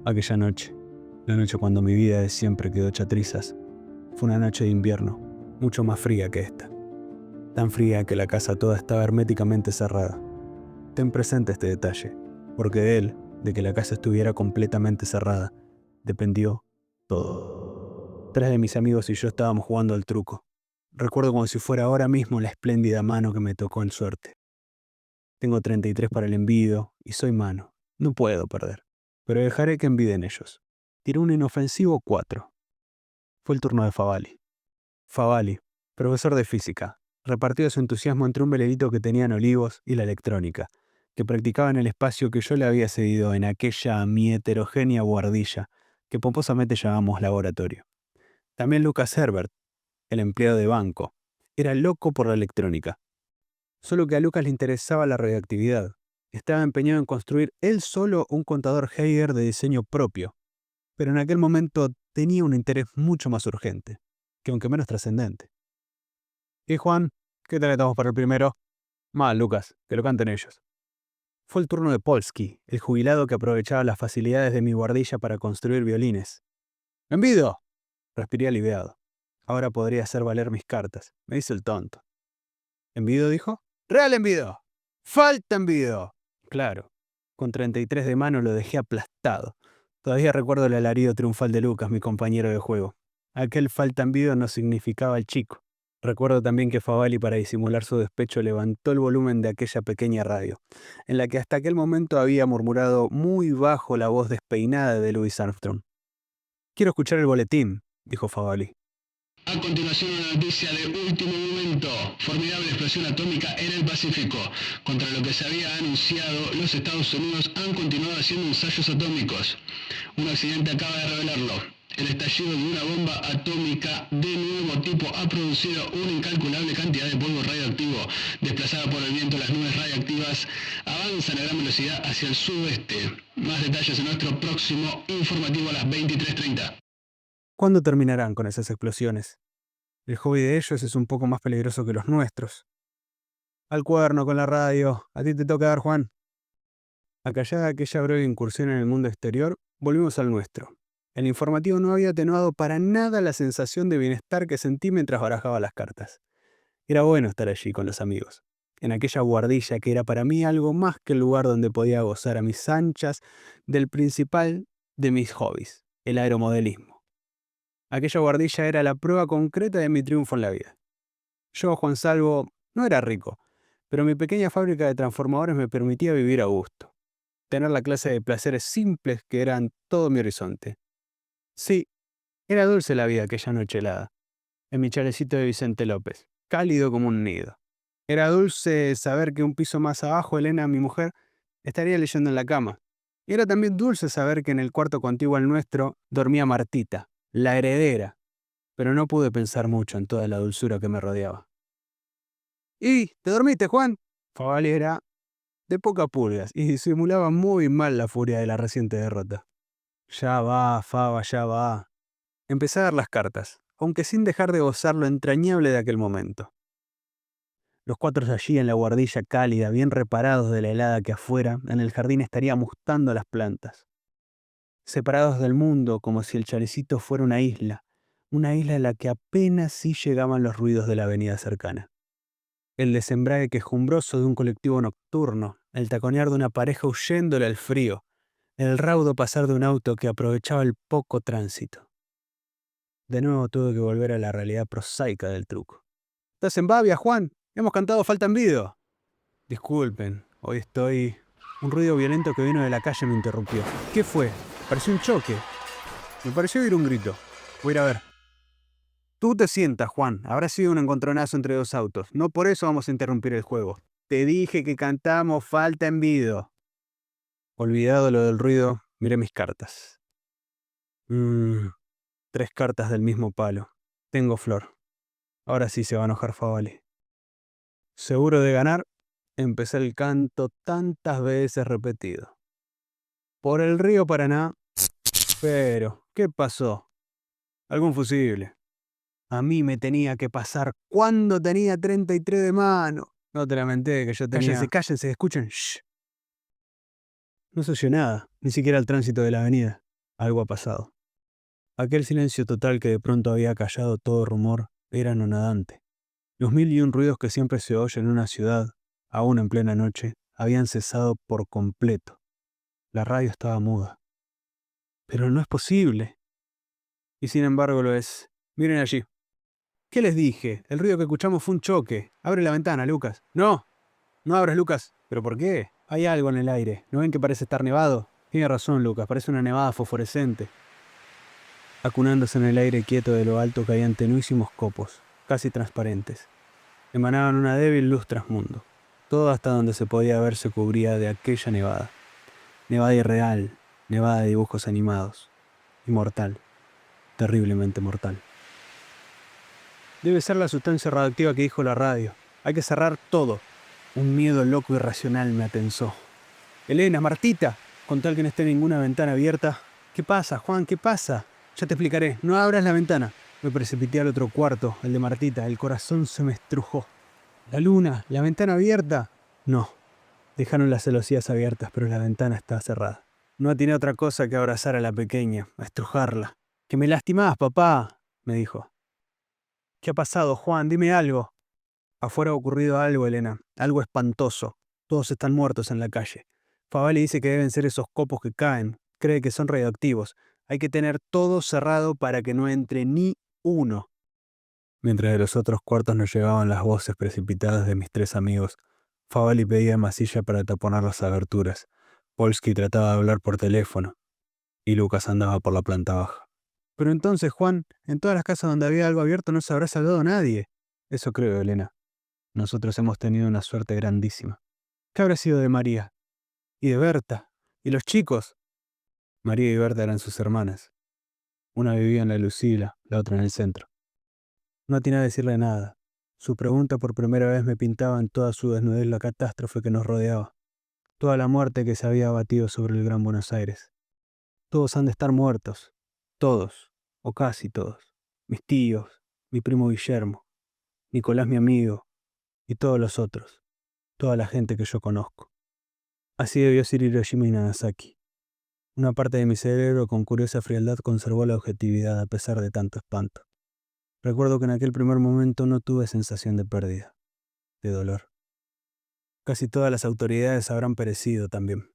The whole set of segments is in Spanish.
Aquella noche, la noche cuando mi vida de siempre quedó hecha trizas, fue una noche de invierno, mucho más fría que esta. Tan fría que la casa toda estaba herméticamente cerrada. Ten presente este detalle, porque de él, de que la casa estuviera completamente cerrada, dependió todo. 3 de mis amigos y yo estábamos jugando al truco. Recuerdo como si fuera ahora mismo la espléndida mano que me tocó en suerte. Tengo 33 para el envido y soy mano. No puedo perder. Pero dejaré que enviden ellos. Tiré un inofensivo 4. Fue el turno de Favali. Favali, profesor de física, repartió su entusiasmo entre un velerito que tenían olivos y la electrónica, que practicaba en el espacio que yo le había cedido en aquella mi heterogénea guardilla, que pomposamente llamamos laboratorio. También Lucas Herbert, el empleado de banco, era loco por la electrónica. Solo que a Lucas le interesaba la radioactividad. Estaba empeñado en construir él solo un contador Geiger de diseño propio, pero en aquel momento tenía un interés mucho más urgente, que aunque menos trascendente. ¿Y Juan? ¿Qué tal estamos para el primero? Mal, Lucas, que lo canten ellos. Fue el turno de Polsky, el jubilado que aprovechaba las facilidades de mi guardilla para construir violines. ¡Envido! Respiré aliviado. Ahora podría hacer valer mis cartas. Me hice el tonto. ¿Envido dijo? ¡Real envido! ¡Falta envido! Claro. Con 33 de mano lo dejé aplastado. Todavía recuerdo el alarido triunfal de Lucas, mi compañero de juego. Aquel falta envido no significaba el chico. Recuerdo también que Favali, para disimular su despecho, levantó el volumen de aquella pequeña radio, en la que hasta aquel momento había murmurado muy bajo la voz despeinada de Louis Armstrong. «Quiero escuchar el boletín», dijo Favali. A continuación, una noticia de último momento. Formidable explosión atómica en el Pacífico. Contra lo que se había anunciado, los Estados Unidos han continuado haciendo ensayos atómicos. Un accidente acaba de revelarlo. El estallido de una bomba atómica de nuevo tipo ha producido una incalculable cantidad de polvo radioactivo. Desplazada por el viento, las nubes radiactivas avanzan a gran velocidad hacia el sudoeste. Más detalles en nuestro próximo informativo a las 23:30. ¿Cuándo terminarán con esas explosiones? El hobby de ellos es un poco más peligroso que los nuestros. Al cuerno con la radio. A ti te toca dar, Juan. Acallada aquella breve incursión en el mundo exterior, volvimos al nuestro. El informativo no había atenuado para nada la sensación de bienestar que sentí mientras barajaba las cartas. Era bueno estar allí con los amigos, en aquella guardilla que era para mí algo más que el lugar donde podía gozar a mis anchas del principal de mis hobbies, el aeromodelismo. Aquella guardilla era la prueba concreta de mi triunfo en la vida. Yo, Juan Salvo, no era rico, pero mi pequeña fábrica de transformadores me permitía vivir a gusto, tener la clase de placeres simples que eran todo mi horizonte. Sí, era dulce la vida aquella noche helada, en mi chalecito de Vicente López, cálido como un nido. Era dulce saber que un piso más abajo, Elena, mi mujer, estaría leyendo en la cama. Y era también dulce saber que en el cuarto contiguo al nuestro dormía Martita, la heredera, pero no pude pensar mucho en toda la dulzura que me rodeaba. ¿Y te dormiste, Juan? Favali era de poca pulgas y disimulaba muy mal la furia de la reciente derrota. Ya va, Fava, ya va. Empecé a dar las cartas, aunque sin dejar de gozar lo entrañable de aquel momento. Los 4 allí en la guardilla cálida, bien reparados de la helada que afuera, en el jardín estaría mustando las plantas. Separados del mundo como si el chalecito fuera una isla en la que apenas sí llegaban los ruidos de la avenida cercana. El desembrague quejumbroso de un colectivo nocturno, el taconear de una pareja huyéndole al frío, el raudo pasar de un auto que aprovechaba el poco tránsito. De nuevo tuve que volver a la realidad prosaica del truco. ¿Estás en Bavia, Juan? Hemos cantado Falta Envido. Disculpen, hoy estoy... Un ruido violento que vino de la calle me interrumpió. ¿Qué fue? Pareció un choque. Me pareció oír un grito. Voy a ir a ver. Tú te sientas, Juan. Habrá sido un encontronazo entre 2 autos. No por eso vamos a interrumpir el juego. Te dije que cantamos Falta Envido. Olvidado lo del ruido, miré mis cartas. 3 cartas del mismo palo. Tengo flor. Ahora sí se va a enojar Favali. Seguro de ganar, empecé el canto tantas veces repetido. Por el río Paraná, pero, ¿qué pasó? Algún fusible. A mí me tenía que pasar cuando tenía 33 de mano. No te lamenté que yo tenía... Cállense, escuchen. Shh. No se oyó nada, ni siquiera el tránsito de la avenida. Algo ha pasado. Aquel silencio total que de pronto había callado todo rumor era anonadante. Los mil y un ruidos que siempre se oyen en una ciudad, aún en plena noche, habían cesado por completo. La radio estaba muda. Pero no es posible. Y sin embargo lo es. Miren allí. ¿Qué les dije? El ruido que escuchamos fue un choque. Abre la ventana, Lucas. No, no abras, Lucas. ¿Pero por qué? Hay algo en el aire. ¿No ven que parece estar nevado? Tiene razón, Lucas. Parece una nevada fosforescente. Acunándose en el aire quieto de lo alto caían tenuísimos copos, casi transparentes. Emanaban una débil luz trasmundo. Todo hasta donde se podía ver se cubría de aquella nevada. Nevada irreal, nevada de dibujos animados. Y mortal. Terriblemente mortal. Debe ser la sustancia radioactiva que dijo la radio. Hay que cerrar todo. Un miedo loco y irracional me atensó. Elena, Martita, con tal que no esté ninguna ventana abierta. ¿Qué pasa, Juan? ¿Qué pasa? Ya te explicaré. No abras la ventana. Me precipité al otro cuarto, el de Martita. El corazón se me estrujó. La luna, la ventana abierta. No. Dejaron las celosías abiertas, pero la ventana estaba cerrada. No atiné otra cosa que abrazar a la pequeña, a estrujarla. «Que me lastimás, papá», me dijo. «¿Qué ha pasado, Juan? Dime algo». «Afuera ha ocurrido algo, Elena. Algo espantoso. Todos están muertos en la calle. Favale dice que deben ser esos copos que caen. Cree que son radioactivos. Hay que tener todo cerrado para que no entre ni uno». Mientras de los otros cuartos nos llegaban las voces precipitadas de mis tres amigos, Favale pedía masilla para taponar las aberturas. Polsky trataba de hablar por teléfono. Y Lucas andaba por la planta baja. «Pero entonces, Juan, en todas las casas donde había algo abierto no se habrá salvado nadie». «Eso creo, Elena. Nosotros hemos tenido una suerte grandísima». «¿Qué habrá sido de María? ¿Y de Berta? ¿Y los chicos?» María y Berta eran sus hermanas. Una vivía en la Lucila, la otra en el centro. No atiné a decirle nada. Su pregunta por primera vez me pintaba en toda su desnudez la catástrofe que nos rodeaba. Toda la muerte que se había abatido sobre el Gran Buenos Aires. Todos han de estar muertos. Todos, o casi todos. Mis tíos, mi primo Guillermo, Nicolás mi amigo, y todos los otros. Toda la gente que yo conozco. Así debió ser Hiroshima y Nagasaki. Una parte de mi cerebro con curiosa frialdad conservó la objetividad a pesar de tanto espanto. Recuerdo que en aquel primer momento no tuve sensación de pérdida, de dolor. Casi todas las autoridades habrán perecido también.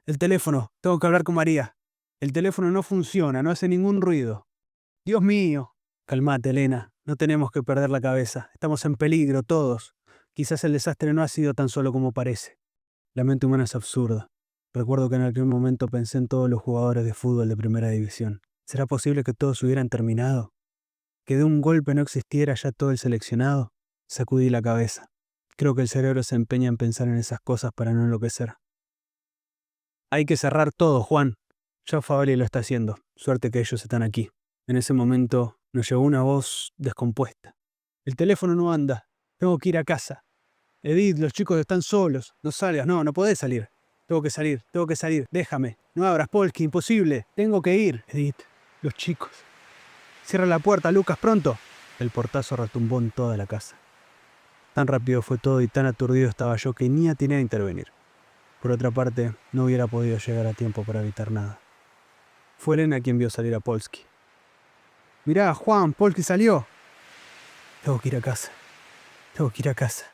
«El teléfono, tengo que hablar con María. El teléfono no funciona, no hace ningún ruido». «Dios mío». «Calmate, Elena, no tenemos que perder la cabeza. Estamos en peligro, todos. Quizás el desastre no ha sido tan solo como parece». La mente humana es absurda. Recuerdo que en aquel momento pensé en todos los jugadores de fútbol de primera división. ¿Será posible que todos hubieran terminado? ¿Que de un golpe no existiera ya todo el seleccionado? Sacudí la cabeza. Creo que el cerebro se empeña en pensar en esas cosas para no enloquecer. «Hay que cerrar todo, Juan». Ya Favali lo está haciendo. Suerte que ellos están aquí. En ese momento nos llegó una voz descompuesta. «El teléfono no anda. Tengo que ir a casa. Edith, los chicos están solos. No salgas, no podés salir. Tengo que salir. Déjame. No abras, Polsky, imposible. Tengo que ir. Edith, los chicos. Cierra la puerta, Lucas, pronto». El portazo retumbó en toda la casa. Tan rápido fue todo y tan aturdido estaba yo que ni atiné a intervenir. Por otra parte, no hubiera podido llegar a tiempo para evitar nada. Fue Elena quien vio salir a Polsky. «Mirá, Juan, Polsky salió». Tengo que ir a casa. Tengo que ir a casa.